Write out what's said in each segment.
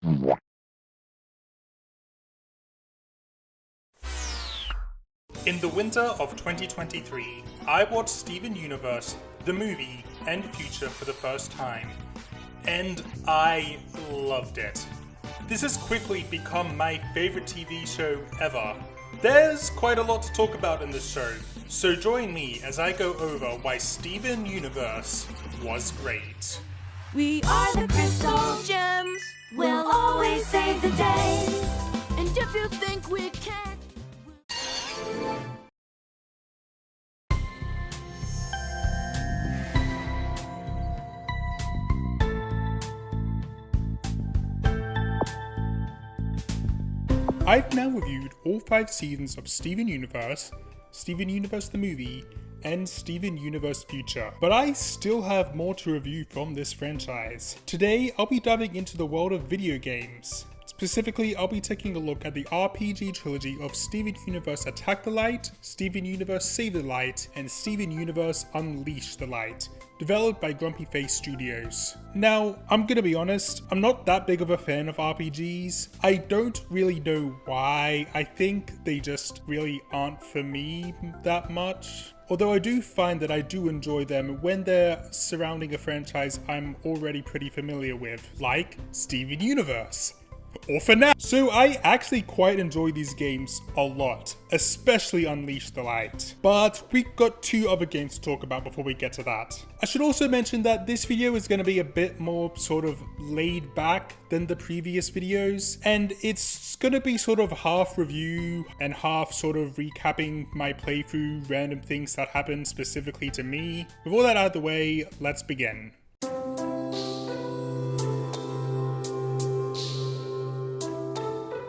In the winter of 2023, I watched Steven Universe, the movie, and Future for the first time, and I loved it. This has quickly become my favorite TV show ever. There's quite a lot to talk about in this show, so join me as I go over why Steven Universe was great. We are the Crystal Gems. We'll always save the day. And if you think we can't, I've now reviewed all 5 seasons of Steven Universe, Steven Universe the movie, and Steven Universe Future, but I still have more to review from this franchise. Today, I'll be diving into the world of video games. Specifically, I'll be taking a look at the RPG trilogy of Steven Universe Attack the Light, Steven Universe Save the Light, and Steven Universe Unleash the Light, developed by Grumpy Face Studios. Now, I'm gonna be honest, I'm not that big of a fan of RPGs. I don't really know why. I think they just really aren't for me that much. Although I do find that I do enjoy them when they're surrounding a franchise I'm already pretty familiar with, like Steven Universe. Or for now. So I actually quite enjoy these games a lot, especially Unleash the Light. But we've got 2 other games to talk about before we get to that. I should also mention that this video is going to be a bit more sort of laid back than the previous videos, and it's going to be sort of half review and half sort of recapping my playthrough, random things that happened specifically to me. With all that out of the way, let's begin.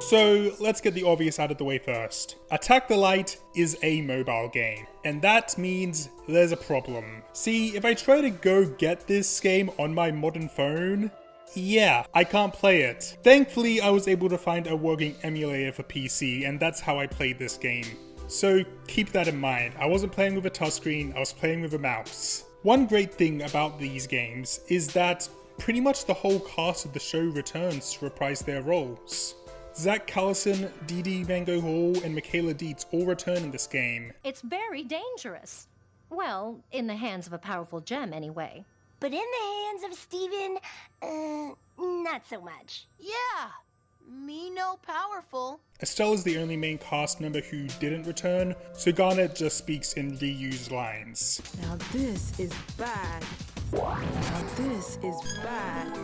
So let's get the obvious out of the way first. Attack the Light is a mobile game, and that means there's a problem. See, if I try to go get this game on my modern phone, yeah, I can't play it. Thankfully, I was able to find a working emulator for PC, and that's how I played this game. So keep that in mind. I wasn't playing with a touchscreen, I was playing with a mouse. One great thing about these games is that pretty much the whole cast of the show returns to reprise their roles. Zach Callison, Dee Dee Mango Hall, and Michaela Dietz all return in this game. It's very dangerous. Well, in the hands of a powerful gem anyway. but in the hands of Steven, not so much. Yeah, me no powerful. Estelle is the only main cast member who didn't return, so Garnet just speaks in reused lines. Now this is bad. Now this is bad.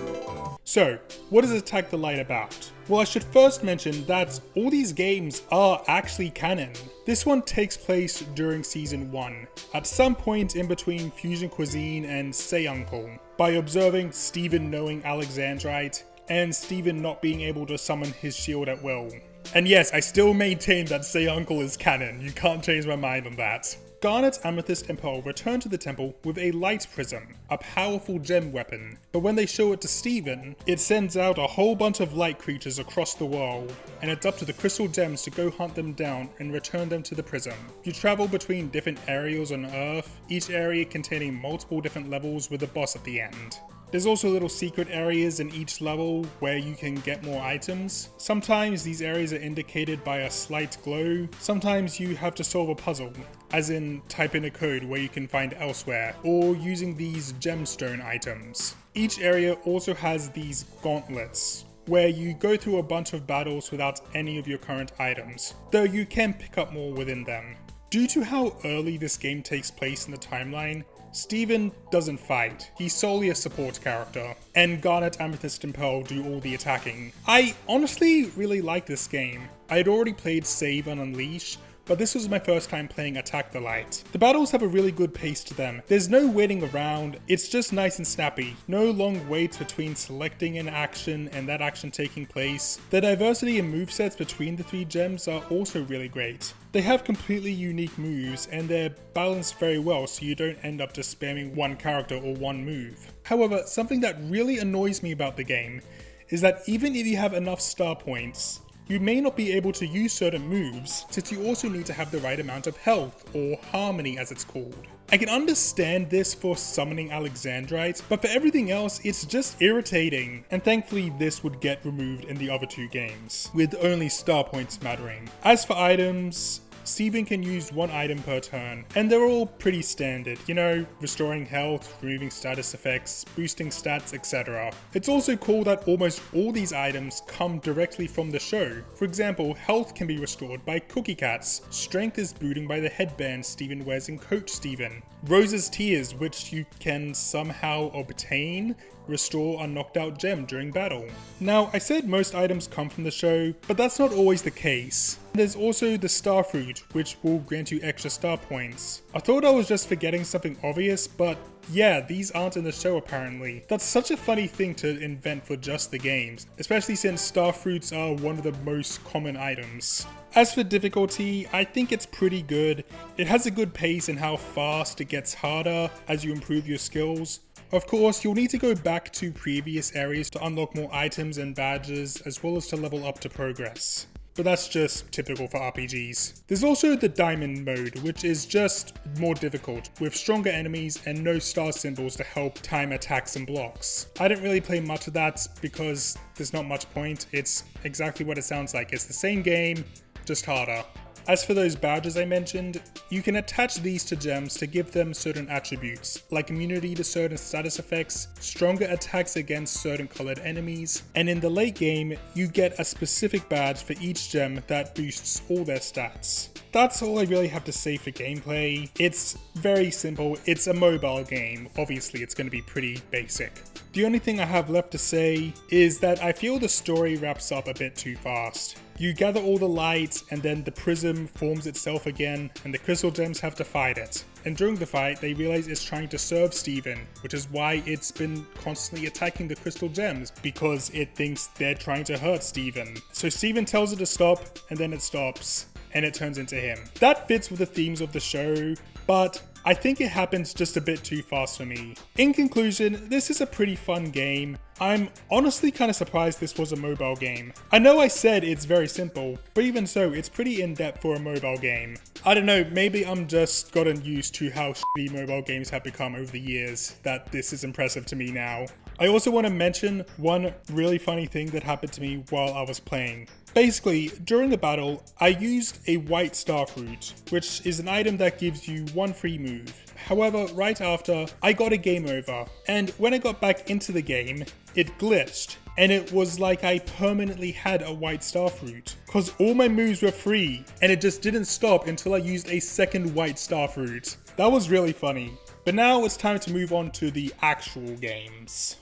So, what is Attack the Light about? Well, I should first mention that all these games are actually canon. This one takes place during Season 1, at some point in between Fusion Cuisine and Say Uncle, by observing Steven knowing Alexandrite, and Steven not being able to summon his shield at will. And yes, I still maintain that Say Uncle is canon, you can't change my mind on that. Garnet, Amethyst, and Pearl return to the temple with a light prism, a powerful gem weapon, but when they show it to Steven, it sends out a whole bunch of light creatures across the world, and it's up to the crystal gems to go hunt them down and return them to the prism. You travel between different areas on Earth, each area containing multiple different levels with a boss at the end. There's also little secret areas in each level where you can get more items. Sometimes these areas are indicated by a slight glow, sometimes you have to solve a puzzle, as in type in a code where you can find elsewhere, or using these gemstone items. Each area also has these gauntlets, where you go through a bunch of battles without any of your current items, though you can pick up more within them. Due to how early this game takes place in the timeline, Steven doesn't fight, he's solely a support character, and Garnet, Amethyst, and Pearl do all the attacking. I honestly really like this game. I had already played Save and Unleash, but this was my first time playing Attack the Light. The battles have a really good pace to them. There's no waiting around, it's just nice and snappy. No long waits between selecting an action and that action taking place. The diversity in movesets between the 3 gems are also really great. They have completely unique moves and they're balanced very well so you don't end up just spamming one character or one move. However, something that really annoys me about the game is that even if you have enough star points, you may not be able to use certain moves since you also need to have the right amount of health, or harmony as it's called. I can understand this for summoning Alexandrites, but for everything else it's just irritating, and thankfully this would get removed in the other two games, with only star points mattering. As for items, Steven can use one item per turn, and they're all pretty standard, you know, restoring health, removing status effects, boosting stats, etc. It's also cool that almost all these items come directly from the show. For example, health can be restored by Cookie Cats, strength is boosted by the headband Steven wears in Coach Steven, Rose's Tears, which you can somehow obtain, restore a knocked out gem during battle. Now, I said most items come from the show, but that's not always the case. There's also the Star Fruit, which will grant you extra star points. I thought I was just forgetting something obvious, but yeah, these aren't in the show apparently. That's such a funny thing to invent for just the games, especially since Star Fruits are one of the most common items. As for difficulty, I think it's pretty good. It has a good pace in how fast it gets harder as you improve your skills. Of course, you'll need to go back to previous areas to unlock more items and badges, as well as to level up to progress. But that's just typical for RPGs. There's also the Diamond mode, which is just more difficult, with stronger enemies and no star symbols to help time attacks and blocks. I didn't really play much of that because there's not much point. It's exactly what it sounds like. It's the same game, just harder. As for those badges I mentioned, you can attach these to gems to give them certain attributes, like immunity to certain status effects, stronger attacks against certain colored enemies, and in the late game, you get a specific badge for each gem that boosts all their stats. That's all I really have to say for gameplay. It's very simple, it's a mobile game, obviously it's going to be pretty basic. The only thing I have left to say is that I feel the story wraps up a bit too fast. You gather all the light, and then the prism forms itself again, and the crystal gems have to fight it. And during the fight, they realize it's trying to serve Steven, which is why it's been constantly attacking the crystal gems, because it thinks they're trying to hurt Steven. So Steven tells it to stop, and then it stops, and it turns into him. That fits with the themes of the show, but I think it happens just a bit too fast for me. In conclusion, this is a pretty fun game. I'm honestly kind of surprised this was a mobile game. I know I said it's very simple, but even so, it's pretty in-depth for a mobile game. I don't know, maybe I'm just gotten used to how shitty mobile games have become over the years, that this is impressive to me now. I also want to mention one really funny thing that happened to me while I was playing. Basically, during the battle, I used a white star fruit, which is an item that gives you one free move. However, right after, I got a game over, and when I got back into the game, it glitched, and it was like I permanently had a white star fruit, cause all my moves were free, and it just didn't stop until I used a second white star fruit. That was really funny. But now it's time to move on to the actual games.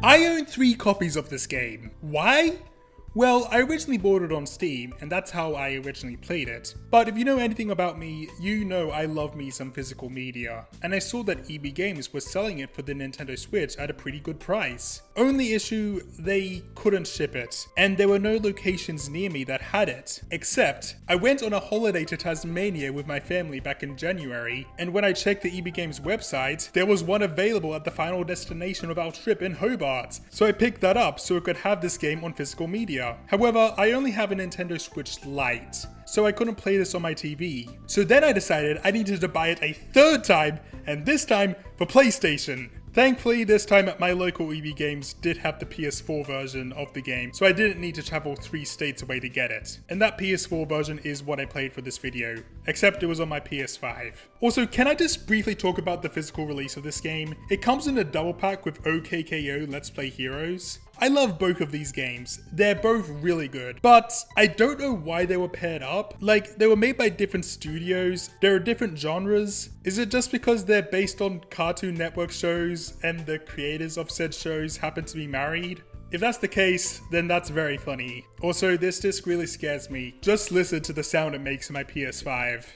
I own 3 copies of this game. Why? Well, I originally bought it on Steam, and that's how I originally played it. But if you know anything about me, you know I love me some physical media, and I saw that EB Games was selling it for the Nintendo Switch at a pretty good price. Only issue, they couldn't ship it, and there were no locations near me that had it. Except, I went on a holiday to Tasmania with my family back in January, and when I checked the EB Games website, there was one available at the final destination of our trip in Hobart. So I picked that up so I could have this game on physical media. However, I only have a Nintendo Switch Lite, so I couldn't play this on my TV. So then I decided I needed to buy it a 3rd time, and this time for PlayStation. Thankfully, this time at my local EB Games did have the PS4 version of the game, so I didn't need to travel 3 states away to get it. And that PS4 version is what I played for this video, except it was on my PS5. Also, can I just briefly talk about the physical release of this game? It comes in a double pack with OKKO Let's Play Heroes. I love both of these games. They're both really good, but I don't know why they were paired up. Like, they were made by different studios, there are different genres. Is it just because they're based on Cartoon Network shows and the creators of said shows happen to be married? If that's the case, then that's very funny. Also, this disc really scares me. Just listen to the sound it makes in my PS5.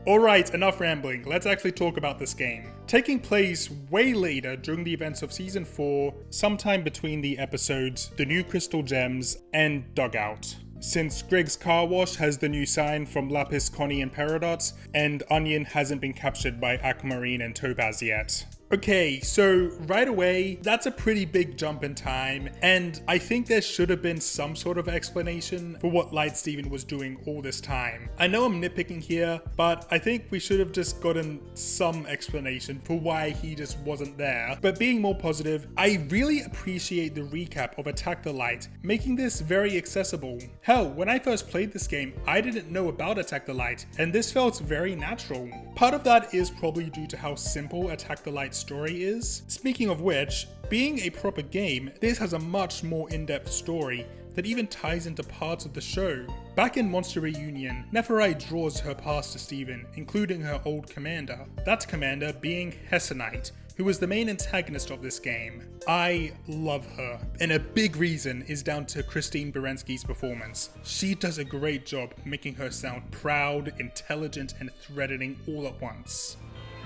Alright, enough rambling, let's actually talk about this game. Taking place way later during the events of Season 4, sometime between the episodes The New Crystal Gems and Dugout. Since Greg's car wash has the new sign from Lapis, Connie and Peridot, and Onion hasn't been captured by Aquamarine and Topaz yet. Okay, so right away, that's a pretty big jump in time, and I think there should have been some sort of explanation for what Light Steven was doing all this time. I know I'm nitpicking here, but I think we should have just gotten some explanation for why he just wasn't there. But being more positive, I really appreciate the recap of Attack the Light, making this very accessible. Hell, when I first played this game, I didn't know about Attack the Light, and this felt very natural. Part of that is probably due to how simple Attack the Light story is. Speaking of which, being a proper game, this has a much more in-depth story that even ties into parts of the show. Back in Monster Reunion, Neferai draws her past to Steven, including her old commander. That commander being Hessonite, who was the main antagonist of this game. I love her, and a big reason is down to Christine Baranski's performance. She does a great job making her sound proud, intelligent, and threatening all at once.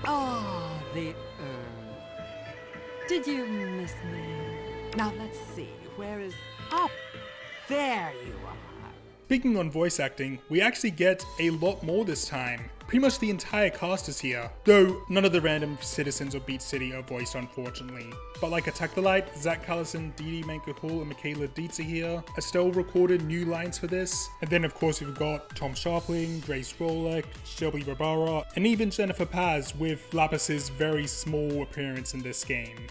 Ah, the Earth. Did you miss me? Now let's see, where is... Up! There you are. Speaking on voice acting, we actually get a lot more this time. Pretty much the entire cast is here, though none of the random citizens of Beat City are voiced unfortunately. But like Attack the Light, Zach Callison, Dee Dee Mankuhul, and Michaela Dietz are here. Estelle recorded new lines for this, and then of course we've got Tom Sharpling, Grace Rolick, Shelby Barbara, and even Jennifer Paz with Lapis's very small appearance in this game.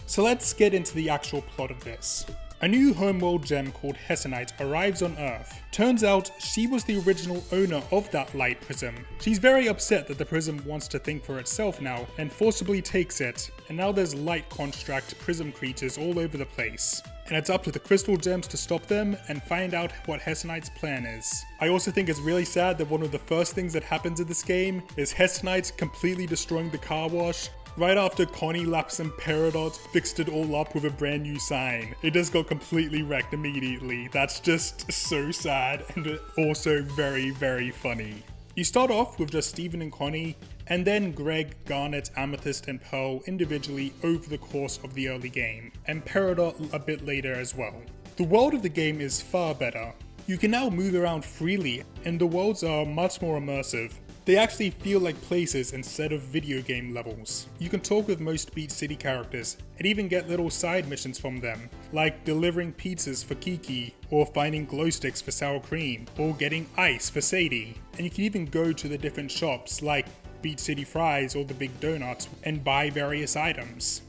So let's get into the actual plot of this. A new homeworld gem called Hessonite arrives on Earth. Turns out she was the original owner of that light prism. She's very upset that the prism wants to think for itself now and forcibly takes it, and now there's light construct prism creatures all over the place. And it's up to the crystal gems to stop them and find out what Hessonite's plan is. I also think it's really sad that one of the first things that happens in this game is Hessonite completely destroying the car wash right after Connie, Lapis, and Peridot fixed it all up with a brand new sign. It just got completely wrecked immediately. That's just so sad and also very, very funny. You start off with just Steven and Connie, and then Greg, Garnet, Amethyst, and Pearl individually over the course of the early game, and Peridot a bit later as well. The world of the game is far better. You can now move around freely, and the worlds are much more immersive. They actually feel like places instead of video game levels. You can talk with most Beat City characters, and even get little side missions from them, like delivering pizzas for Kiki, or finding glow sticks for sour cream, or getting ice for Sadie. And you can even go to the different shops like Beat City Fries or the Big Donuts and buy various items.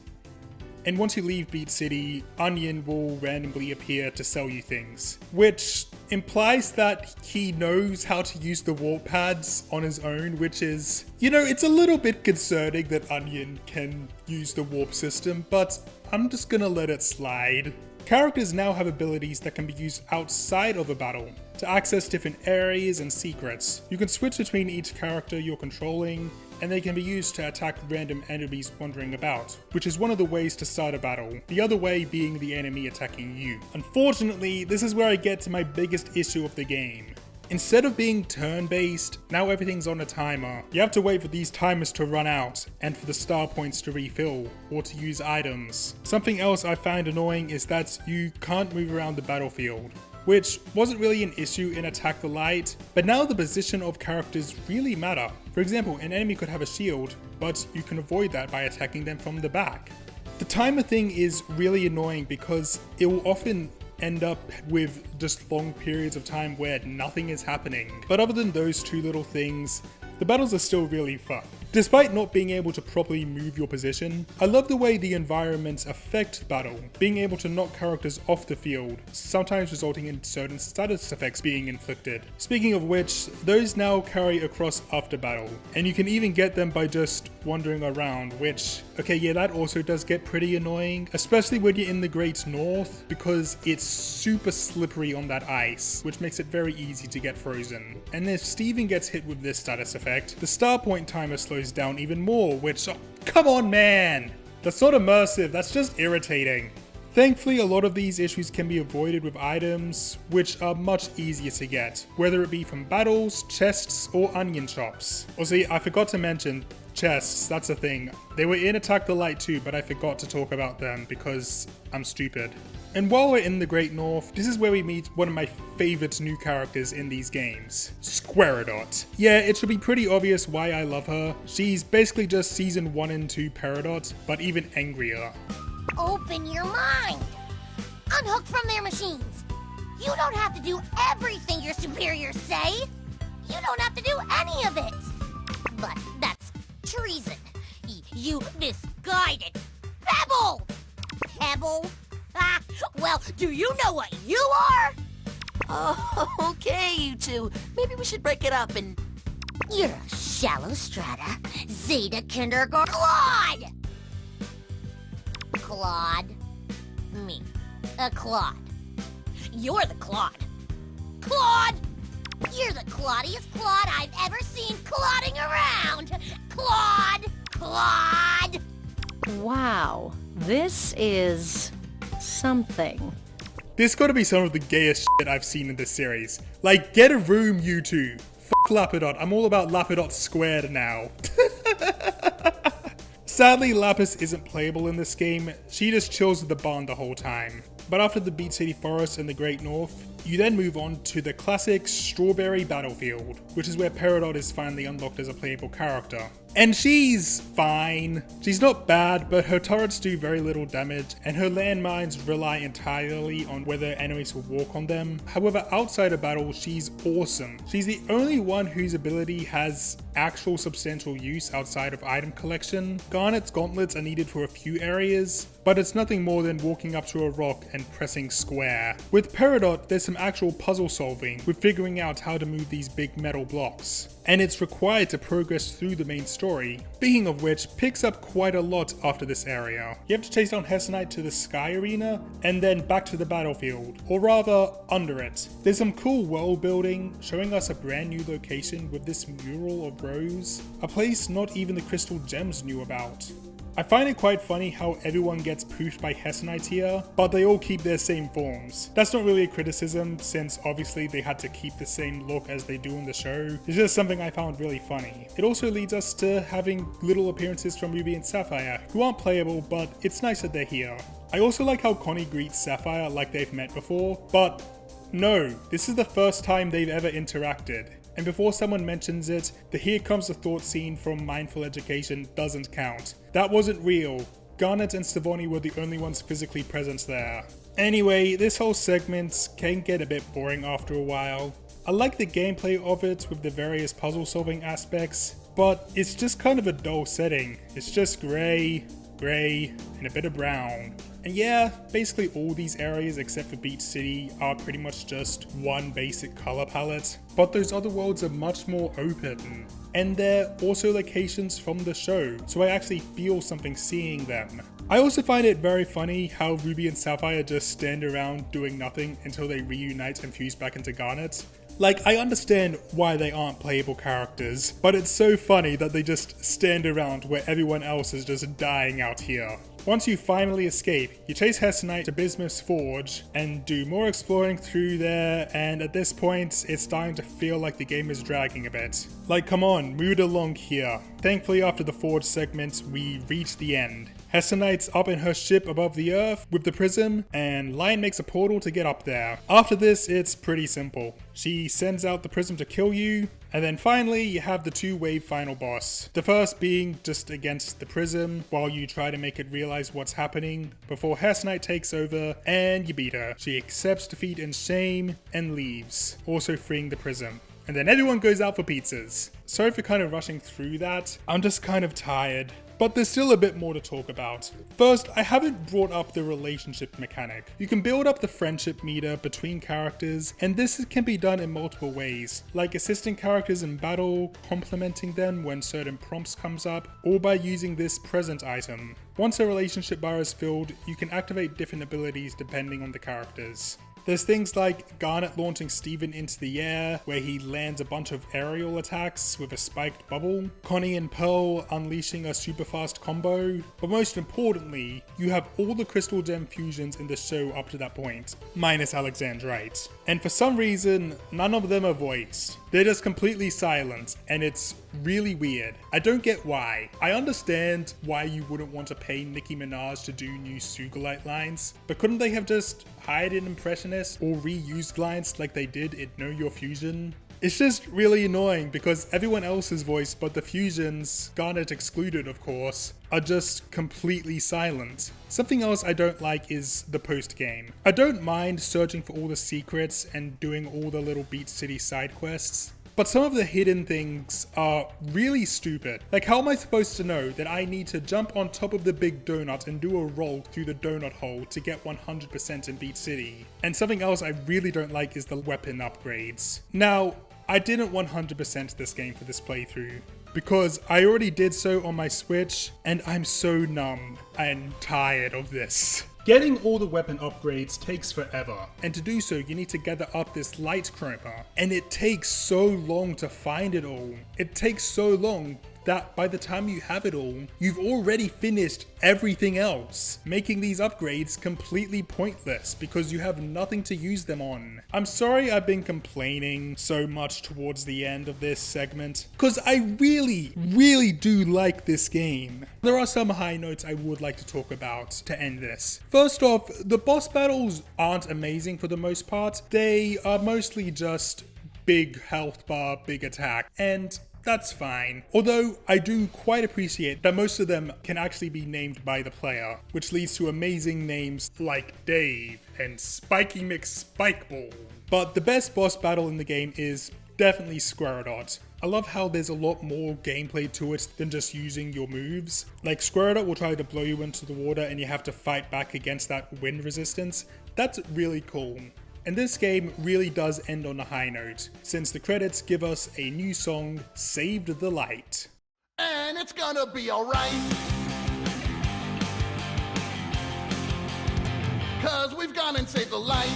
And once you leave Beat City, Onion will randomly appear to sell you things, which implies that he knows how to use the warp pads on his own, which is, you know, it's a little bit concerning that Onion can use the warp system, but I'm just gonna let it slide. Characters now have abilities that can be used outside of a battle to access different areas and secrets. You can switch between each character you're controlling, and they can be used to attack random enemies wandering about, which is one of the ways to start a battle, the other way being the enemy attacking you. Unfortunately, this is where I get to my biggest issue of the game. Instead of being turn-based, now everything's on a timer. You have to wait for these timers to run out, and for the star points to refill, or to use items. Something else I find annoying is that you can't move around the battlefield, which wasn't really an issue in Attack the Light, but now the position of characters really matter. For example, an enemy could have a shield, but you can avoid that by attacking them from the back. The timer thing is really annoying because it will often end up with just long periods of time where nothing is happening. But other than those two little things, the battles are still really fun. Despite not being able to properly move your position, I love the way the environments affect battle, being able to knock characters off the field, sometimes resulting in certain status effects being inflicted. Speaking of which, those now carry across after battle, and you can even get them by just wandering around, which, okay, yeah, that also does get pretty annoying, especially when you're in the Great North, because it's super slippery on that ice, which makes it very easy to get frozen. And if Steven gets hit with this status effect, the star point timer slows down even more, which, oh, come on man! That's not immersive, that's just irritating. Thankfully, a lot of these issues can be avoided with items, which are much easier to get, whether it be from battles, chests, or onion shops. Also, I forgot to mention, chests, that's a thing. They were in Attack the Light too, but I forgot to talk about them because I'm stupid. And while we're in the Great North, this is where we meet one of my favorite new characters in these games, Squaredot. Yeah, it should be pretty obvious why I love her. She's basically just Season 1 and 2 Peridot, but even angrier. Open your mind! Unhook from their machines! You don't have to do everything your superiors say! You don't have to do any of it! But that's treason! You misguided Pebble! Pebble? Ah, well, do you know what you are? Oh, okay, you two. Maybe we should break it up and... You're a shallow strata, Zeta Kindergarten Claude! Claude. Me. A Claude. You're the Claude. Claude! You're the Claudiest Claude I've ever seen clodding around! Claude! Claude! Wow, this is something. This gotta be some of the gayest shit I've seen in this series. Like, get a room, you two. Fuck Lapidot, I'm all about Lapidot squared now. Sadly, Lapis isn't playable in this game, she just chills with the barn the whole time. But after the Beat City Forest and the Great North, you then move on to the classic Strawberry Battlefield, which is where Peridot is finally unlocked as a playable character. And she's fine. She's not bad, but her turrets do very little damage, and her landmines rely entirely on whether enemies will walk on them. However, outside of battle, she's awesome. She's the only one whose ability has actual substantial use outside of item collection. Garnet's gauntlets are needed for a few areas, but it's nothing more than walking up to a rock and pressing square. With Peridot, there's some actual puzzle solving with figuring out how to move these big metal blocks, and it's required to progress through the main story. Speaking of which, picks up quite a lot after this area. You have to chase down Hessonite to the Sky Arena, and then back to the battlefield, or rather, under it. There's some cool world building, showing us a brand new location with this mural of Rose, a place not even the Crystal Gems knew about. I find it quite funny how everyone gets poofed by Hessonite here, but they all keep their same forms. That's not really a criticism, since obviously they had to keep the same look as they do in the show. It's just something I found really funny. It also leads us to having little appearances from Ruby and Sapphire, who aren't playable, but it's nice that they're here. I also like how Connie greets Sapphire like they've met before, but no, this is the first time they've ever interacted. And before someone mentions it, the Here Comes the Thought scene from Mindful Education doesn't count. That wasn't real. Garnet and Stevoni were the only ones physically present there. Anyway, this whole segment can get a bit boring after a while. I like the gameplay of it with the various puzzle solving aspects, but it's just kind of a dull setting. It's just grey, and a bit of brown. And yeah, basically all these areas except for Beach City are pretty much just one basic color palette, but those other worlds are much more open. And they're also locations from the show, so I actually feel something seeing them. I also find it very funny how Ruby and Sapphire just stand around doing nothing until they reunite and fuse back into Garnet. Like, I understand why they aren't playable characters, but it's so funny that they just stand around where everyone else is just dying out here. Once you finally escape, you chase Hessonite to Bismuth's Forge and do more exploring through there, and at this point, it's starting to feel like the game is dragging a bit. Like, come on, move it along here. Thankfully, after the Forge segment, we reach the end. Hessonite's up in her ship above the Earth with the prism, and Lion makes a portal to get up there. After this, it's pretty simple. She sends out the prism to kill you, and then finally you have the two-wave final boss. The first being just against the prism while you try to make it realize what's happening before Hessonite takes over and you beat her. She accepts defeat in shame and leaves, also freeing the prism. And then everyone goes out for pizzas. Sorry for kind of rushing through that, I'm just kind of tired. But there's still a bit more to talk about. First, I haven't brought up the relationship mechanic. You can build up the friendship meter between characters, and this can be done in multiple ways, like assisting characters in battle, complimenting them when certain prompts comes up, or by using this present item. Once a relationship bar is filled, you can activate different abilities depending on the characters. There's things like Garnet launching Steven into the air, where he lands a bunch of aerial attacks with a spiked bubble, Connie and Pearl unleashing a super fast combo, but most importantly, you have all the Crystal Gem fusions in the show up to that point, minus Alexandrite. And for some reason, none of them are voiced. They're just completely silent, and it's really weird. I don't get why. I understand why you wouldn't want to pay Nicki Minaj to do new Sugalite lines, but couldn't they have just hired an impressionist or reused lines like they did in Know Your Fusion? It's just really annoying because everyone else's voice but the fusions, Garnet excluded of course, are just completely silent. Something else I don't like is the post-game. I don't mind searching for all the secrets and doing all the little Beach City side quests, but some of the hidden things are really stupid. Like, how am I supposed to know that I need to jump on top of the big donut and do a roll through the donut hole to get 100% in Beach City? And something else I really don't like is the weapon upgrades. Now, I didn't 100% this game for this playthrough, because I already did so on my Switch, and I'm so numb and tired of this. Getting all the weapon upgrades takes forever, and to do so you need to gather up this light chroma, and it takes so long to find it all. It takes so long that by the time you have it all, you've already finished everything else, making these upgrades completely pointless because you have nothing to use them on. I'm sorry I've been complaining so much towards the end of this segment, because I really do like this game. There are some high notes I would like to talk about to end this. First off, the boss battles aren't amazing for the most part. They are mostly just big health bar, big attack, and that's fine. Although I do quite appreciate that most of them can actually be named by the player, which leads to amazing names like Dave and Spiky McSpikeball. But the best boss battle in the game is definitely Squirtle. I love how there's a lot more gameplay to it than just using your moves. Like, Squirtle will try to blow you into the water and you have to fight back against that wind resistance. That's really cool. And this game really does end on a high note, since the credits give us a new song, Saved the Light. And it's gonna be alright, 'cause we've gone and saved the light.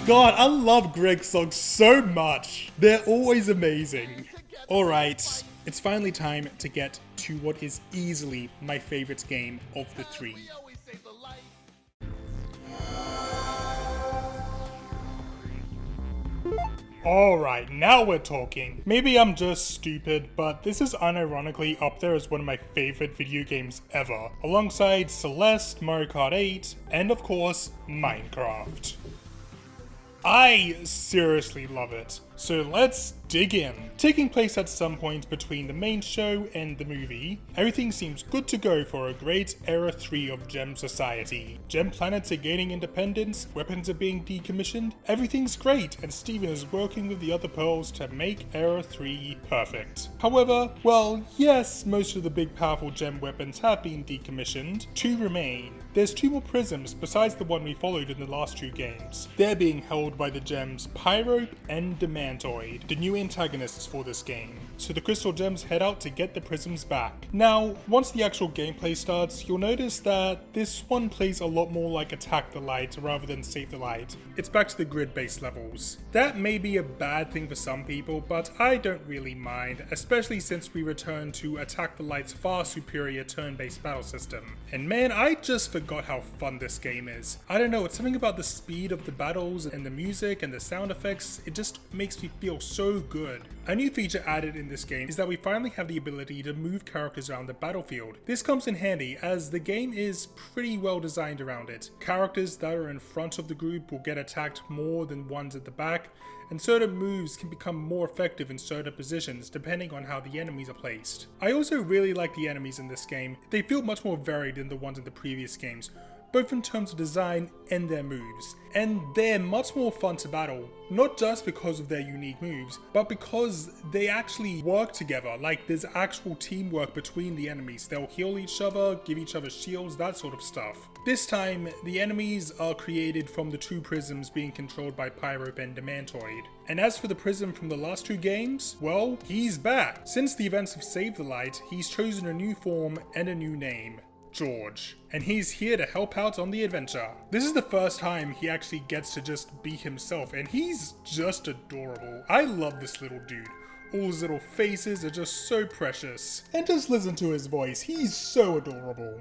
God, I love Greg's songs so much. They're always amazing. Alright, it's finally time to get to what is easily my favorite game of the three. We always save the light. Alright, now we're talking. Maybe I'm just stupid, but this is unironically up there as one of my favorite video games ever, alongside Celeste, Mario Kart 8, and of course, Minecraft. I seriously love it, so let's dig in. Taking place at some point between the main show and the movie, everything seems good to go for a great Era 3 of Gem Society. Gem planets are gaining independence, weapons are being decommissioned, everything's great, and Steven is working with the other Pearls to make Era 3 perfect. However, well, yes, most of the big powerful gem weapons have been decommissioned. 2 remain. There's 2 more prisms besides the one we followed in the last 2 games. They're being held by the gems Pyrope and Demantoid, the new antagonists for this game. So the crystal gems head out to get the prisms back. Now, once the actual gameplay starts, you'll notice that this one plays a lot more like Attack the Light rather than Save the Light. It's back to the grid-based levels. That may be a bad thing for some people, but I don't really mind, especially since we return to Attack the Light's far superior turn-based battle system. And man, I just forgot how fun this game is. I don't know, it's something about the speed of the battles and the music and the sound effects, it just makes me feel so good. A new feature added in this game is that we finally have the ability to move characters around the battlefield. This comes in handy as the game is pretty well designed around it. Characters that are in front of the group will get attacked more than ones at the back, and certain moves can become more effective in certain positions depending on how the enemies are placed. I also really like the enemies in this game. They feel much more varied than the ones in the previous games, both in terms of design and their moves. And they're much more fun to battle, not just because of their unique moves, but because they actually work together, like there's actual teamwork between the enemies. They'll heal each other, give each other shields, that sort of stuff. This time, the enemies are created from the 2 prisms being controlled by Pyrope and Demantoid. And as for the prism from the last 2 games, well, he's back. Since the events of Save the Light, he's chosen a new form and a new name. George, and he's here to help out on the adventure. This is the first time he actually gets to just be himself, and he's just adorable. I love this little dude. All his little faces are just so precious. And just listen to his voice, he's so adorable.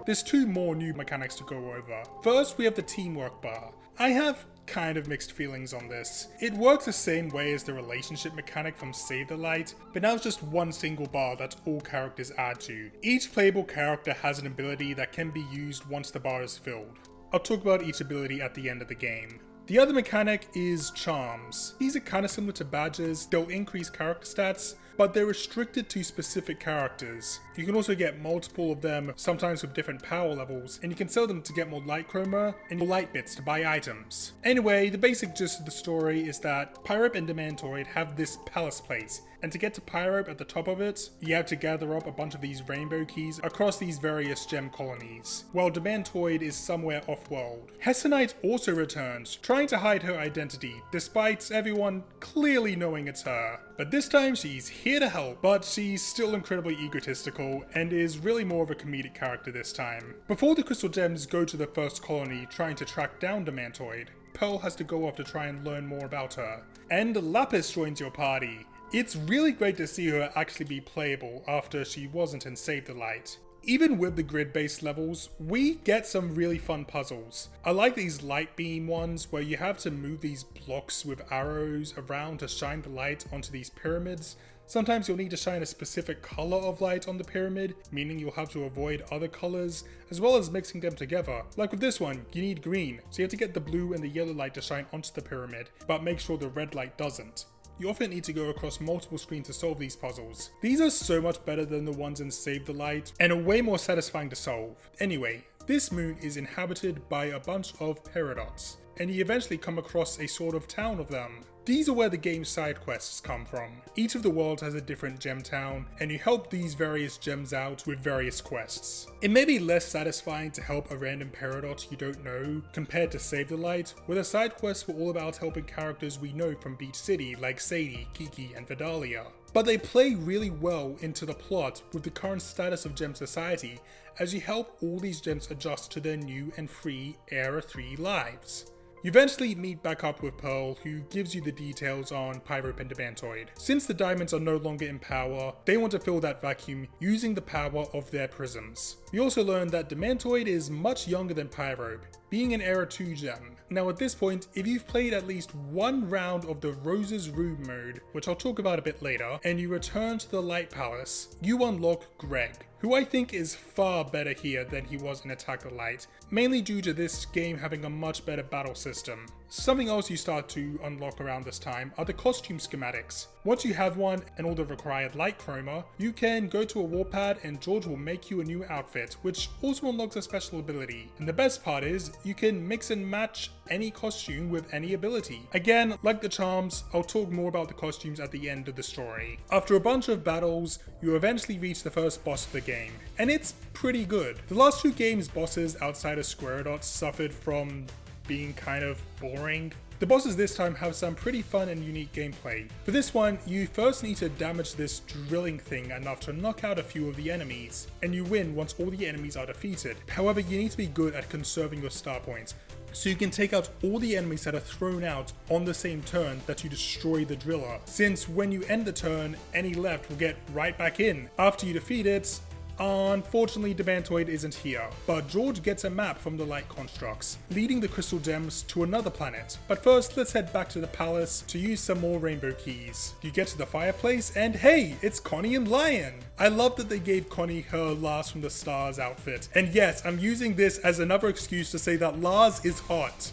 There's two more new mechanics to go over. First, we have the teamwork bar. I have kind of mixed feelings on this. It works the same way as the relationship mechanic from Save the Light, but now it's just one single bar that all characters add to. Each playable character has an ability that can be used once the bar is filled. I'll talk about each ability at the end of the game. The other mechanic is charms. These are kind of similar to badges. They'll increase character stats, but they're restricted to specific characters. You can also get multiple of them, sometimes with different power levels, and you can sell them to get more light chroma and more light bits to buy items. Anyway, the basic gist of the story is that Pyrope and Demantoid have this palace place, and to get to Pyrope at the top of it, you have to gather up a bunch of these rainbow keys across these various gem colonies, while Demantoid is somewhere off-world. Hessonite also returns, trying to hide her identity, despite everyone clearly knowing it's her. But this time she's here to help, but she's still incredibly egotistical and is really more of a comedic character this time. Before the crystal gems go to the first colony trying to track down Demantoid, Pearl has to go off to try and learn more about her. And Lapis joins your party. It's really great to see her actually be playable after she wasn't in Save the Light. Even with the grid-based levels, we get some really fun puzzles. I like these light beam ones where you have to move these blocks with arrows around to shine the light onto these pyramids. Sometimes you'll need to shine a specific color of light on the pyramid, meaning you'll have to avoid other colors, as well as mixing them together. Like with this one, you need green, so you have to get the blue and the yellow light to shine onto the pyramid, but make sure the red light doesn't. You often need to go across multiple screens to solve these puzzles. These are so much better than the ones in Save the Light, and are way more satisfying to solve. Anyway, this moon is inhabited by a bunch of Peridots, and you eventually come across a sort of town of them. These are where the game's side quests come from. Each of the worlds has a different gem town, and you help these various gems out with various quests. It may be less satisfying to help a random Peridot you don't know compared to Save the Light, where the side quests were all about helping characters we know from Beach City like Sadie, Kiki, and Vidalia. But they play really well into the plot with the current status of Gem Society, as you help all these gems adjust to their new and free Era 3 lives. You eventually meet back up with Pearl, who gives you the details on Pyrope and Demantoid. Since the diamonds are no longer in power, they want to fill that vacuum using the power of their prisms. We also learn that Demantoid is much younger than Pyrope, being an Era 2 gem. Now at this point, if you've played at least one round of the Rose's Room mode, which I'll talk about a bit later, and you return to the Light Palace, you unlock Greg, who I think is far better here than he was in Attack the Light, mainly due to this game having a much better battle system. Something else you start to unlock around this time are the costume schematics. Once you have one and all the required light chroma, you can go to a warpad and George will make you a new outfit, which also unlocks a special ability. And the best part is, you can mix and match any costume with any ability. Again, like the charms, I'll talk more about the costumes at the end of the story. After a bunch of battles, you eventually reach the first boss of the game, and it's pretty good. The last two games' bosses outside of Squaredots suffered from being kind of boring. The bosses this time have some pretty fun and unique gameplay. For this one, you first need to damage this drilling thing enough to knock out a few of the enemies, and you win once all the enemies are defeated. However, you need to be good at conserving your star points, so you can take out all the enemies that are thrown out on the same turn that you destroy the driller, since when you end the turn, any left will get right back in. After you defeat it, unfortunately Demantoid isn't here, but George gets a map from the light constructs, leading the crystal gems to another planet. But first, let's head back to the palace to use some more rainbow keys. You get to the fireplace and hey, it's Connie and Lion! I love that they gave Connie her Lars from the Stars outfit. And yes, I'm using this as another excuse to say that Lars is hot.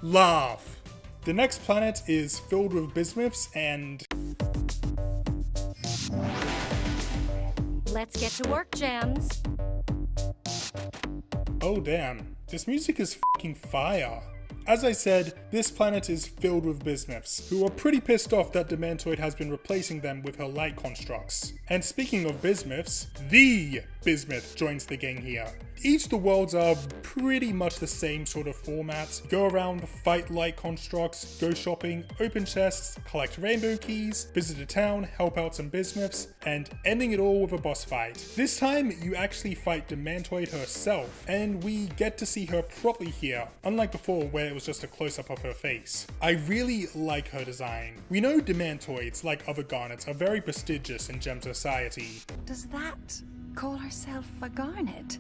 Laugh. The next planet is filled with bismuths and... Let's get to work, Gems. Oh damn, this music is f***ing fire. As I said, this planet is filled with bismuths, who are pretty pissed off that Demantoid has been replacing them with her light constructs. And speaking of bismuths, the bismuth joins the gang here. Each of the worlds are pretty much the same sort of format. Go around, fight light constructs, go shopping, open chests, collect rainbow keys, visit a town, help out some bismuths, and ending it all with a boss fight. This time, you actually fight Demantoid herself, and we get to see her properly here, unlike before where it was just a close-up of her face. I really like her design. We know Demantoids, like other garnets, are very prestigious in gem society. Does that call herself a garnet?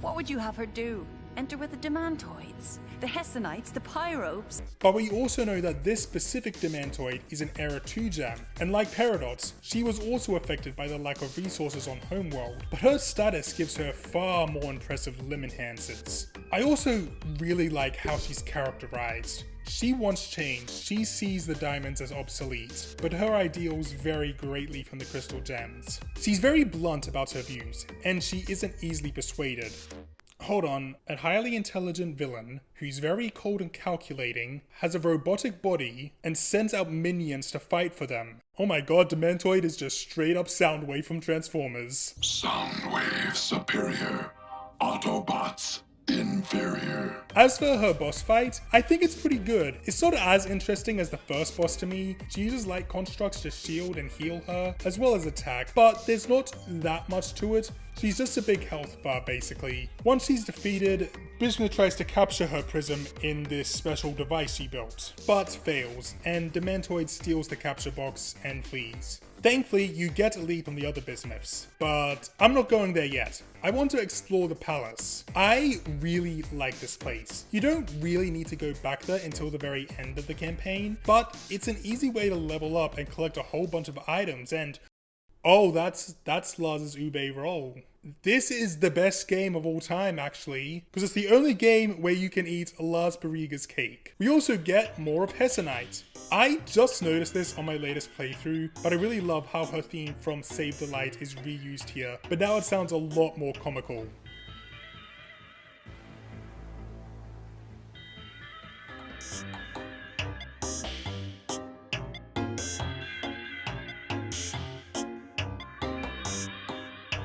What would you have her do? Enter with the Demantoids, the Hessonites, the Pyropes? But we also know that this specific Demantoid is an Era 2 gem, and like Paradox, she was also affected by the lack of resources on Homeworld, but her status gives her far more impressive limb enhancers. I also really like how she's characterized. She wants change, she sees the diamonds as obsolete, but her ideals vary greatly from the crystal gems. She's very blunt about her views, and she isn't easily persuaded. Hold on, a highly intelligent villain, who's very cold and calculating, has a robotic body, and sends out minions to fight for them. Oh my god, Demantoid is just straight up Soundwave from Transformers. Soundwave superior. Autobots inferior. As for her boss fight, I think it's pretty good. It's sort of as interesting as the first boss to me. She uses light constructs to shield and heal her, as well as attack, but there's not that much to it. She's just a big health bar basically. Once she's defeated, Bismuth tries to capture her prism in this special device she built, but fails, and Demantoid steals the capture box and flees. Thankfully, you get a lead from the other bismuths, but I'm not going there yet. I want to explore the palace. I really like this place. You don't really need to go back there until the very end of the campaign, but it's an easy way to level up and collect a whole bunch of items, and oh, that's Laz's Ube roll. This is the best game of all time, actually, because it's the only game where you can eat Laz Bariga's cake. We also get more of Hessonite. I just noticed this on my latest playthrough, but I really love how her theme from Save the Light is reused here, but now it sounds a lot more comical.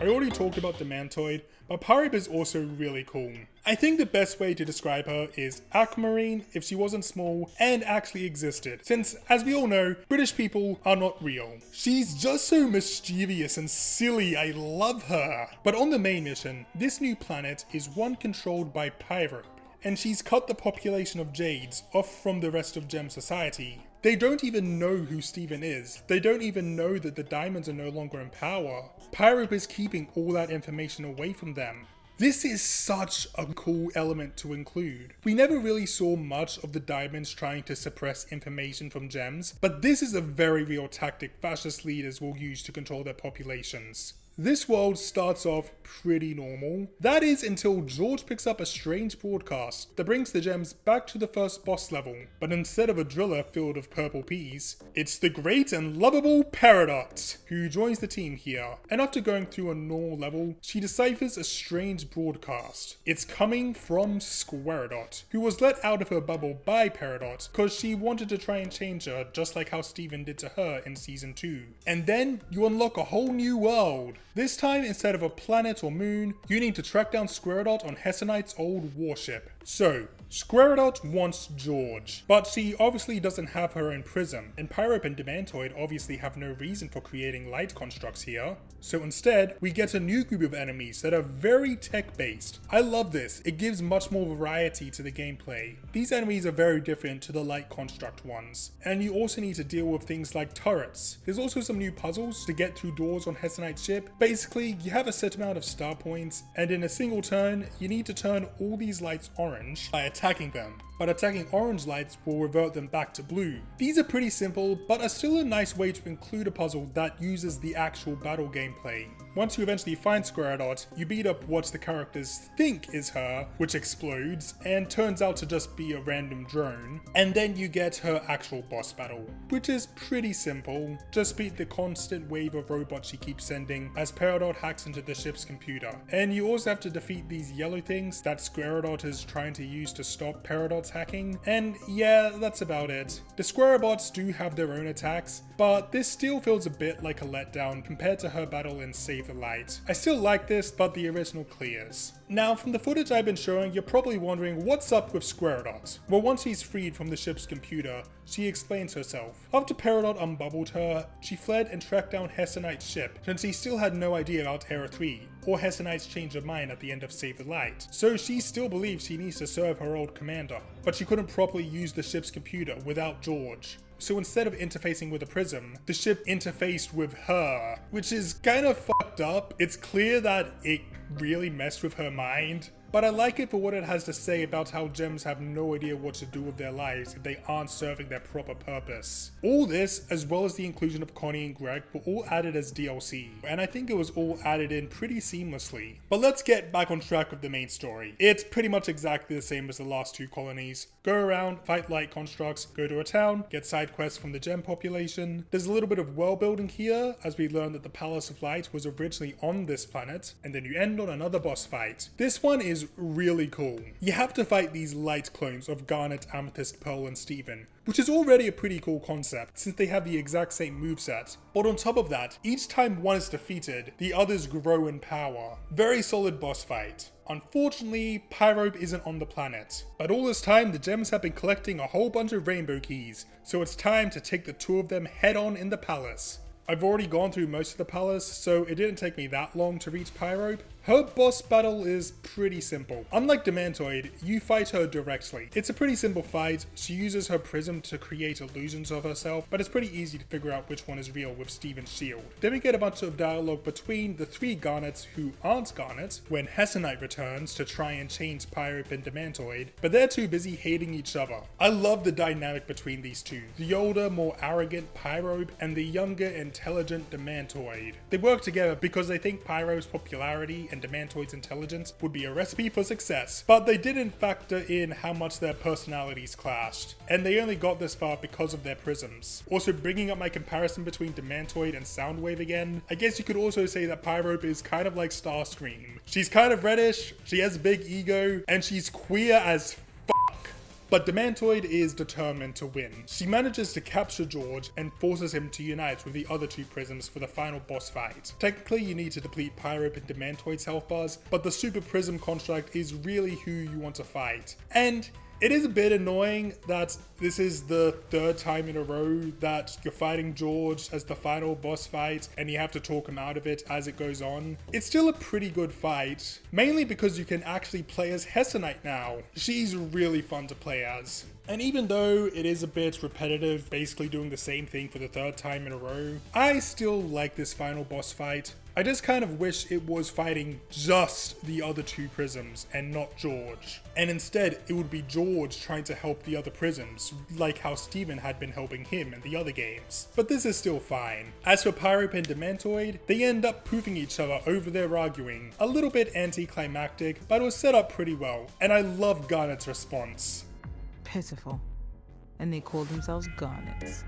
I already talked about Demantoid, but Pyrope is also really cool. I think the best way to describe her is aquamarine if she wasn't small and actually existed, since as we all know, British people are not real. She's just so mischievous and silly, I love her. But on the main mission, this new planet is one controlled by Pyrope, and she's cut the population of Jades off from the rest of Gem Society. They don't even know who Steven is. They don't even know that the diamonds are no longer in power. Pyrope is keeping all that information away from them. This is such a cool element to include. We never really saw much of the diamonds trying to suppress information from gems, but this is a very real tactic fascist leaders will use to control their populations. This world starts off pretty normal. That is until George picks up a strange broadcast that brings the gems back to the first boss level. But instead of a driller filled with purple peas, it's the great and lovable Paradox who joins the team here. And after going through a normal level, she deciphers a strange broadcast. It's coming from Squaredot, who was let out of her bubble by Paradox because she wanted to try and change her just like how Steven did to her in Season 2. And then you unlock a whole new world. This time, instead of a planet or moon, you need to track down Squaredot on Hessonite's old warship. So, Squaredot wants George, but she obviously doesn't have her own prism, and Pyrope and Demantoid obviously have no reason for creating light constructs here. So instead, we get a new group of enemies that are very tech-based. I love this, it gives much more variety to the gameplay. These enemies are very different to the light construct ones, and you also need to deal with things like turrets. There's also some new puzzles to get through doors on Hessonite's ship. Basically, you have a set amount of star points, and in a single turn, you need to turn all these lights orange by attacking them. But attacking orange lights will revert them back to blue. These are pretty simple, but are still a nice way to include a puzzle that uses the actual battle gameplay. Once you eventually find Squaredot, you beat up what the characters think is her, which explodes, and turns out to just be a random drone, and then you get her actual boss battle, which is pretty simple. Just beat the constant wave of robots she keeps sending as Peridot hacks into the ship's computer. And you also have to defeat these yellow things that Squaredot is trying to use to stop Peridot's attacking, and yeah, that's about it. The square robots do have their own attacks, but this still feels a bit like a letdown compared to her battle in Save the Light. I still like this, but the original clears. Now, from the footage I've been showing, you're probably wondering what's up with Squaredot. Well, once she's freed from the ship's computer, she explains herself. After Peridot unbubbled her, she fled and tracked down Hessonite's ship, since he still had no idea about Era 3, or Hessonite's change of mind at the end of Save the Light. So she still believes she needs to serve her old commander, but she couldn't properly use the ship's computer without George. So instead of interfacing with the prism, the ship interfaced with her, which is kind of fucked up. It's clear that it really messed with her mind. But I like it for what it has to say about how gems have no idea what to do with their lives if they aren't serving their proper purpose. All this, as well as the inclusion of Connie and Greg, were all added as DLC, and I think it was all added in pretty seamlessly. But let's get back on track with the main story. It's pretty much exactly the same as the last two colonies. Go around, fight light constructs, go to a town, get side quests from the gem population. There's a little bit of world building here, as we learn that the Palace of Light was originally on this planet, and then you end on another boss fight. This one is really cool. You have to fight these light clones of Garnet, Amethyst, Pearl, and Steven, which is already a pretty cool concept since they have the exact same moveset. But on top of that, each time one is defeated, the others grow in power. Very solid boss fight. Unfortunately, Pyrope isn't on the planet. But all this time, the gems have been collecting a whole bunch of rainbow keys, so it's time to take the two of them head on in the palace. I've already gone through most of the palace, so it didn't take me that long to reach Pyrope. Her boss battle is pretty simple. Unlike Demantoid, you fight her directly. It's a pretty simple fight. She uses her prism to create illusions of herself, but it's pretty easy to figure out which one is real with Steven's shield. Then we get a bunch of dialogue between the three Garnets who aren't Garnet when Hessonite returns to try and change Pyrope and Demantoid, but they're too busy hating each other. I love the dynamic between these two. The older, more arrogant Pyrope and the younger, intelligent Demantoid. They work together because they think Pyrope's popularity and Demantoid's intelligence would be a recipe for success, but they didn't factor in how much their personalities clashed, and they only got this far because of their prisms. Also, bringing up my comparison between Demantoid and Soundwave again, I guess you could also say that Pyrope is kind of like Starscream. She's kind of reddish, she has a big ego, and she's queer as but Demantoid is determined to win. She manages to capture George and forces him to unite with the other two prisms for the final boss fight. Technically, you need to deplete Pyrope and Demantoid's health bars, but the Super Prism construct is really who you want to fight. And it is a bit annoying that this is the third time in a row that you're fighting George as the final boss fight and you have to talk him out of it as it goes on. It's still a pretty good fight, mainly because you can actually play as Hessonite now. She's really fun to play as. And even though it is a bit repetitive, basically doing the same thing for the third time in a row, I still like this final boss fight. I just kind of wish it was fighting just the other two prisms and not George. And instead, it would be George trying to help the other prisms, like how Steven had been helping him in the other games. But this is still fine. As for Pyrope and Demantoid, they end up poofing each other over their arguing. A little bit anticlimactic, but it was set up pretty well, and I love Garnet's response. Pitiful. And they call themselves Garnets.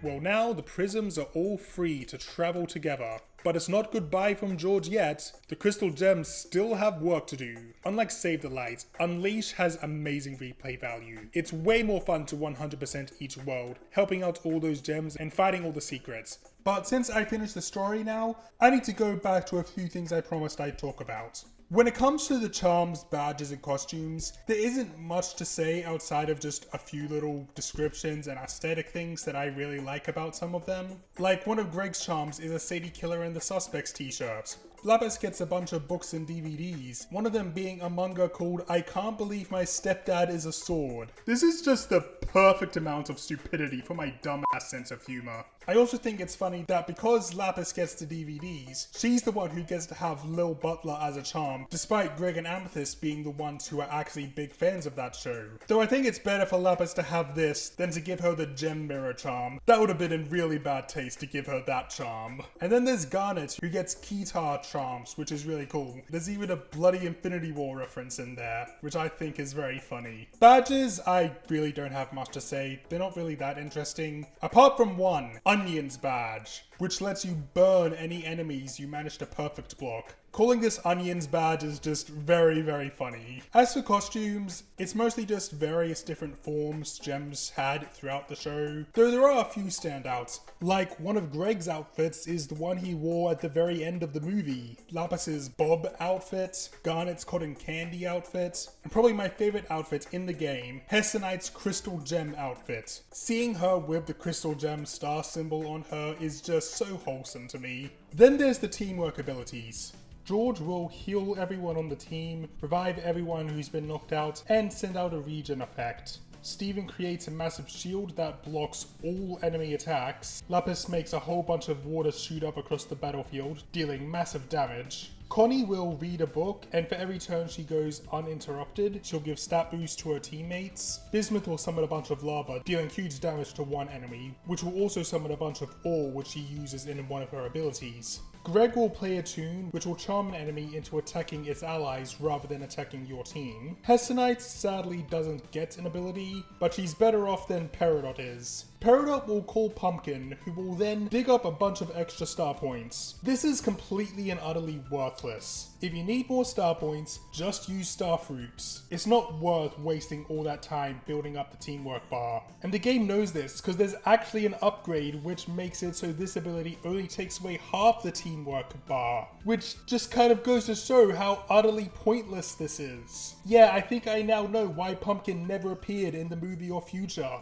Well, now the prisms are all free to travel together. But it's not goodbye from George yet. The crystal gems still have work to do. Unlike Save the Light, Unleash has amazing replay value. It's way more fun to 100% each world, helping out all those gems and fighting all the secrets. But since I finished the story now, I need to go back to a few things I promised I'd talk about. When it comes to the charms, badges, and costumes, there isn't much to say outside of just a few little descriptions and aesthetic things that I really like about some of them. Like, one of Greg's charms is a Sadie Killer and the Suspects t-shirt. Lapis gets a bunch of books and DVDs, one of them being a manga called I Can't Believe My Stepdad is a Sword. This is just the perfect amount of stupidity for my dumbass sense of humor. I also think it's funny that because Lapis gets the DVDs, she's the one who gets to have Lil Butler as a charm, despite Greg and Amethyst being the ones who are actually big fans of that show. Though I think it's better for Lapis to have this than to give her the Gem Mirror charm. That would have been in really bad taste to give her that charm. And then there's Garnet, who gets Keytar charms, which is really cool. There's even a bloody Infinity War reference in there, which I think is very funny. Badges, I really don't have much to say. They're not really that interesting. Apart from one, Onion's badge, which lets you burn any enemies you manage to perfect block. Calling this Onions badge is just very, very funny. As for costumes, it's mostly just various different forms gems had throughout the show, though there are a few standouts. Like, one of Greg's outfits is the one he wore at the very end of the movie, Lapis's Bob outfit, Garnet's cotton candy outfit, and probably my favorite outfit in the game, Hessonite's crystal gem outfit. Seeing her with the crystal gem star symbol on her is just so wholesome to me. Then there's the teamwork abilities. George will heal everyone on the team, revive everyone who's been knocked out, and send out a regen effect. Steven creates a massive shield that blocks all enemy attacks. Lapis makes a whole bunch of water shoot up across the battlefield, dealing massive damage. Connie will read a book, and for every turn she goes uninterrupted, she'll give stat boosts to her teammates. Bismuth will summon a bunch of lava, dealing huge damage to one enemy, which will also summon a bunch of ore which she uses in one of her abilities. Greg will play a tune which will charm an enemy into attacking its allies rather than attacking your team. Hessonite sadly doesn't get an ability, but she's better off than Peridot is. Peridot will call Pumpkin, who will then dig up a bunch of extra star points. This is completely and utterly worthless. If you need more star points, just use star fruits. It's not worth wasting all that time building up the teamwork bar. And the game knows this, because there's actually an upgrade which makes it so this ability only takes away half the teamwork bar, which just kind of goes to show how utterly pointless this is. Yeah, I think I now know why Pumpkin never appeared in the movie or future.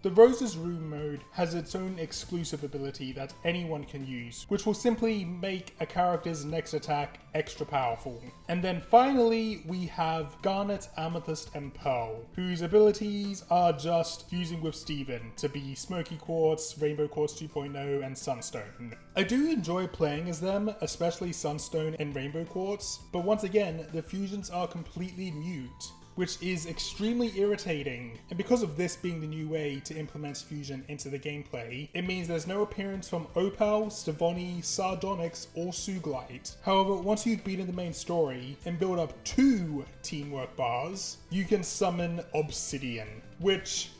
The Rose's Room mode has its own exclusive ability that anyone can use, which will simply make a character's next attack extra powerful. And then finally, we have Garnet, Amethyst, and Pearl, whose abilities are just fusing with Steven to be Smoky Quartz, Rainbow Quartz 2.0, and Sunstone. I do enjoy playing as them, especially Sunstone and Rainbow Quartz, but once again, the fusions are completely mute, which is extremely irritating. And because of this being the new way to implement fusion into the gameplay, it means there's no appearance from Opal, Stevoni, Sardonyx, or Suglite. However, once you've beaten the main story and build up 2 teamwork bars, you can summon Obsidian, which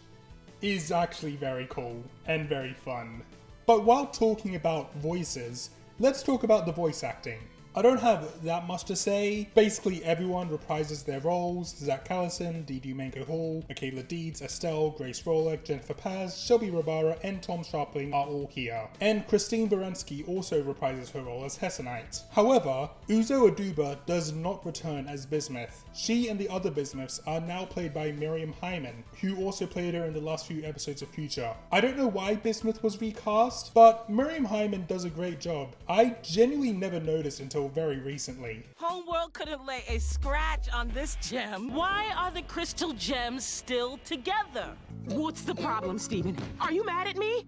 is actually very cool and very fun. But while talking about voices, let's talk about the voice acting. I don't have that much to say. Basically everyone reprises their roles. Zach Callison, Dee Mango Hall, Michaela Deeds, Estelle, Grace Rolick, Jennifer Paz, Shelby Rabara, and Tom Sharpling are all here. And Christine Baranski also reprises her role as Hessonite. However, Uzo Aduba does not return as Bismuth. She and the other Bismuths are now played by Miriam Hyman, who also played her in the last few episodes of Future. I don't know why Bismuth was recast, but Miriam Hyman does a great job. I genuinely never noticed until very recently. Homeworld couldn't lay a scratch on this gem. Why are the crystal gems still together? What's the problem, Steven? Are you mad at me?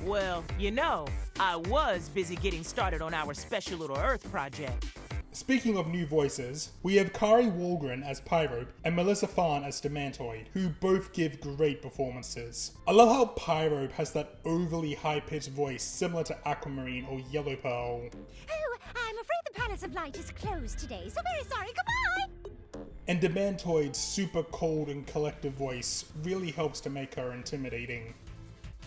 Well, you know, I was busy getting started on our special little Earth project. Speaking of new voices, we have Kari Walgren as Pyrope and Melissa Farn as Demantoid, who both give great performances. I love how Pyrope has that overly high-pitched voice similar to Aquamarine or Yellow Pearl. Oh, I'm afraid the Palace of Light is closed today, so very sorry, goodbye! And Demantoid's super cold and collective voice really helps to make her intimidating.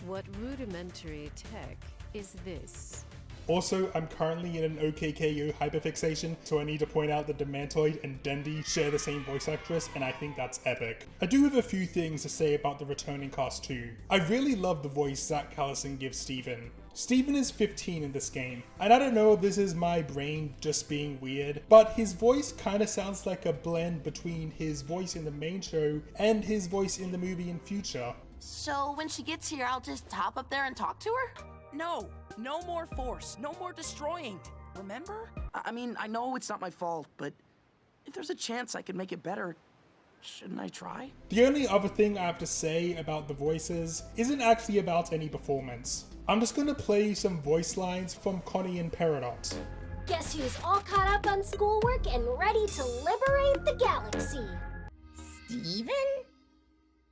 What rudimentary tech is this? Also, I'm currently in an OKKO hyperfixation, so I need to point out that Demantoid and Dendi share the same voice actress, and I think that's epic. I do have a few things to say about the returning cast too. I really love the voice Zach Callison gives Steven. Steven is 15 in this game, and I don't know if this is my brain just being weird, but his voice kinda sounds like a blend between his voice in the main show and his voice in the movie in Future. So when she gets here, I'll just hop up there and talk to her? No, no more force, no more destroying. Remember? I mean, I know it's not my fault, but if there's a chance I can make it better, shouldn't I try? The only other thing I have to say about the voices isn't actually about any performance. I'm just gonna play some voice lines from Connie and Peridot. Guess who's all caught up on schoolwork and ready to liberate the galaxy? Steven?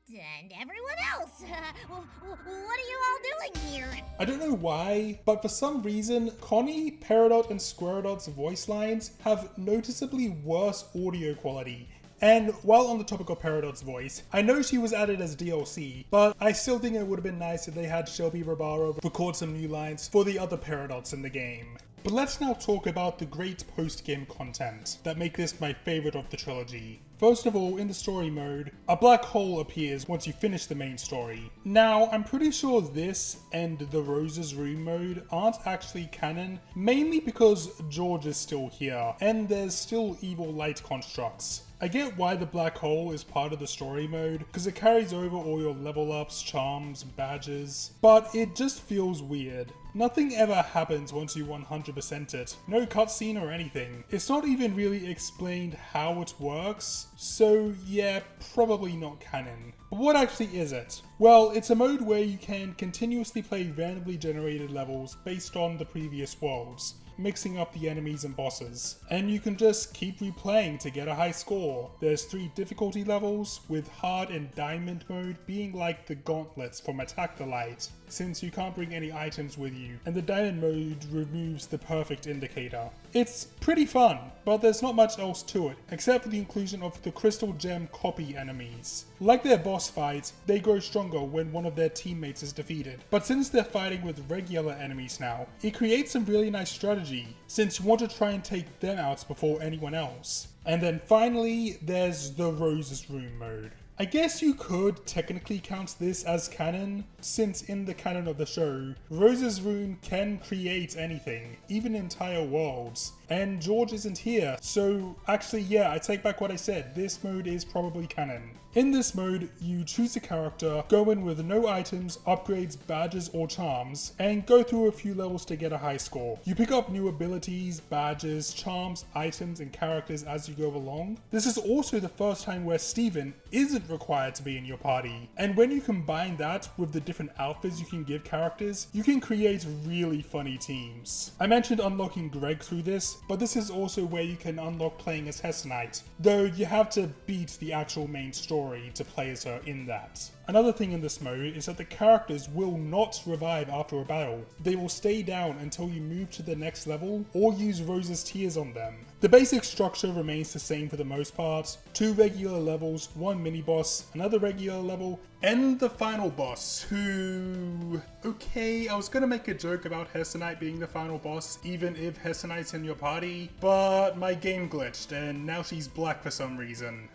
And everyone else? What are you all doing here? I don't know why, but for some reason, Connie, Peridot, and Squaredot's voice lines have noticeably worse audio quality, And while on the topic of Peridot's voice, I know she was added as DLC, but I still think it would have been nice if they had Shelby Rabaro record some new lines for the other Peridots in the game. But let's now talk about the great post-game content that make this my favorite of the trilogy. First of all, in the story mode, a black hole appears once you finish the main story. Now, I'm pretty sure this and the Rose's Room mode aren't actually canon, mainly because George is still here, and there's still evil light constructs. I get why the black hole is part of the story mode, because it carries over all your level ups, charms, badges, but it just feels weird. Nothing ever happens once you 100% it. No cutscene or anything. It's not even really explained how it works, so yeah, probably not canon. But what actually is it? Well, it's a mode where you can continuously play randomly generated levels based on the previous worlds, mixing up the enemies and bosses, and you can just keep replaying to get a high score. There's 3 difficulty levels, with hard and diamond mode being like the gauntlets from Attack the Light, since you can't bring any items with you, and the diamond mode removes the perfect indicator. It's pretty fun, but there's not much else to it, except for the inclusion of the crystal gem copy enemies. Like their boss fights, they grow stronger when one of their teammates is defeated, but since they're fighting with regular enemies now, it creates some really nice strategy, since you want to try and take them out before anyone else. And then finally, there's the Rose's Room mode. I guess you could technically count this as canon, since in the canon of the show, Rose's Room can create anything, even entire worlds, and George isn't here, so actually yeah, I take back what I said, this mode is probably canon. In this mode, you choose a character, go in with no items, upgrades, badges or charms, and go through a few levels to get a high score. You pick up new abilities, badges, charms, items and characters as you go along. This is also the first time where Steven isn't required to be in your party, and when you combine that with the different outfits you can give characters, you can create really funny teams. I mentioned unlocking Greg through this, but this is also where you can unlock playing as Hessonite, though you have to beat the actual main story to play as her in that. Another thing in this mode is that the characters will not revive after a battle. They will stay down until you move to the next level or use Rose's Tears on them. The basic structure remains the same for the most part. 2 regular levels, 1 mini boss, another regular level, and the final boss, who... Okay, I was gonna make a joke about Hessonite being the final boss, even if Hessonite's in your party, but my game glitched and now she's black for some reason.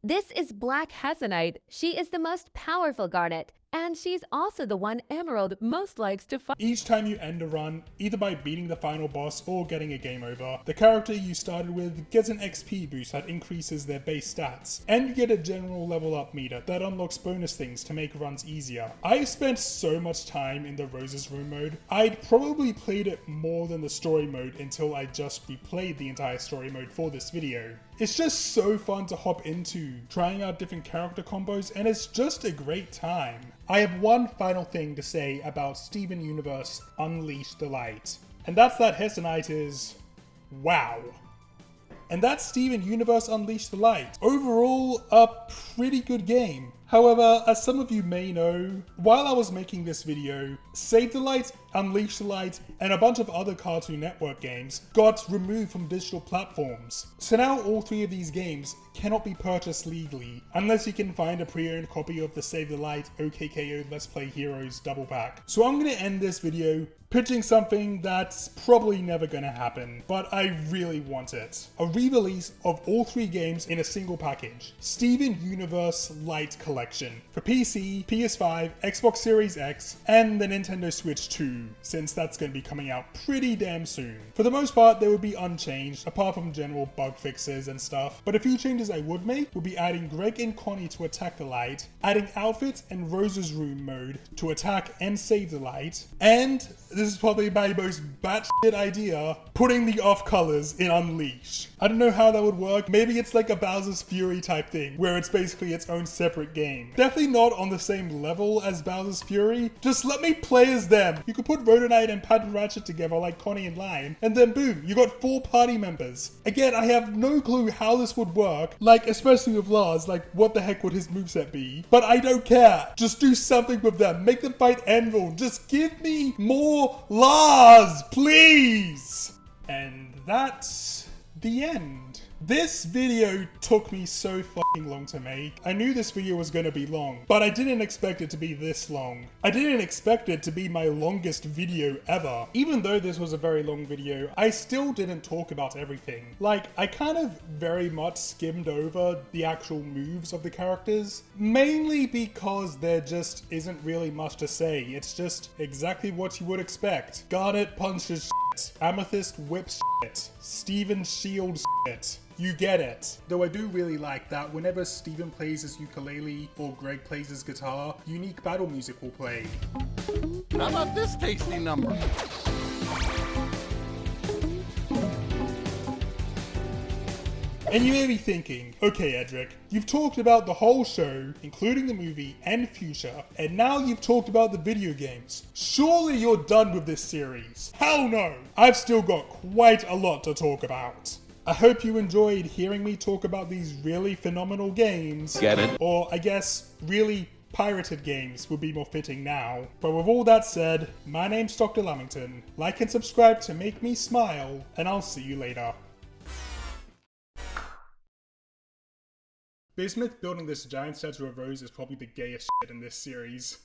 This is Black Hessonite. She is the most powerful Garnet, and she's also the one Emerald most likes to fight. Each time you end a run, either by beating the final boss or getting a game over, the character you started with gets an XP boost that increases their base stats, and you get a general level up meter that unlocks bonus things to make runs easier. I spent so much time in the Rose's Room mode, I'd probably played it more than the story mode until I just replayed the entire story mode for this video. It's just so fun to hop into, trying out different character combos, and it's just a great time. I have one final thing to say about Steven Universe Unleash the Light, and that's that Hessonite is... wow. And that's Steven Universe Unleash the Light. Overall, a pretty good game. However, as some of you may know, while I was making this video, Save the Light, Unleash the Light, and a bunch of other Cartoon Network games got removed from digital platforms. So now all 3 of these games cannot be purchased legally, unless you can find a pre-owned copy of the Save the Light OKKO Let's Play Heroes double pack. So I'm going to end this video pitching something that's probably never gonna happen, but I really want it. A re-release of all 3 games in a single package. Steven Universe Light Collection for PC, PS5, Xbox Series X, and the Nintendo Switch 2, since that's gonna be coming out pretty damn soon. For the most part, they would be unchanged, apart from general bug fixes and stuff, but a few changes I would make would be adding Greg and Connie to Attack the Light, adding Outfit and Rose's Room mode to Attack and Save the Light, and this is probably my most batshit idea, putting the off colors in Unleash. I don't know how that would work. Maybe it's like a Bowser's Fury type thing, where it's basically its own separate game game. Definitely not on the same level as Bowser's Fury. Just let me play as them. You could put Rhodonite and Pat and Ratchet together like Connie and Lion, and then boom, you got 4 party members. Again, I have no clue how this would work, like especially with Lars, like what the heck would his moveset be? But I don't care. Just do something with them. Make them fight Envil. Just give me more Lars, please! And that's the end. This video took me so fucking long to make. I knew this video was gonna be long, but I didn't expect it to be this long. I didn't expect it to be my longest video ever. Even though this was a very long video, I still didn't talk about everything. Like, I kind of very much skimmed over the actual moves of the characters, mainly because there just isn't really much to say. It's just exactly what you would expect. Garnet punches shit. Amethyst whips shit. Steven shields shit. You get it. Though I do really like that whenever Steven plays his ukulele or Greg plays his guitar, unique battle music will play. How about this tasty number? And you may be thinking, okay Edric, you've talked about the whole show, including the movie and future, and now you've talked about the video games. Surely you're done with this series. Hell no! I've still got quite a lot to talk about. I hope you enjoyed hearing me talk about these really phenomenal games. Get it? Or I guess, really pirated games would be more fitting now. But with all that said, my name's Dr. Lamington. Like and subscribe to make me smile, and I'll see you later. Bismuth building this giant statue of Rose is probably the gayest shit in this series.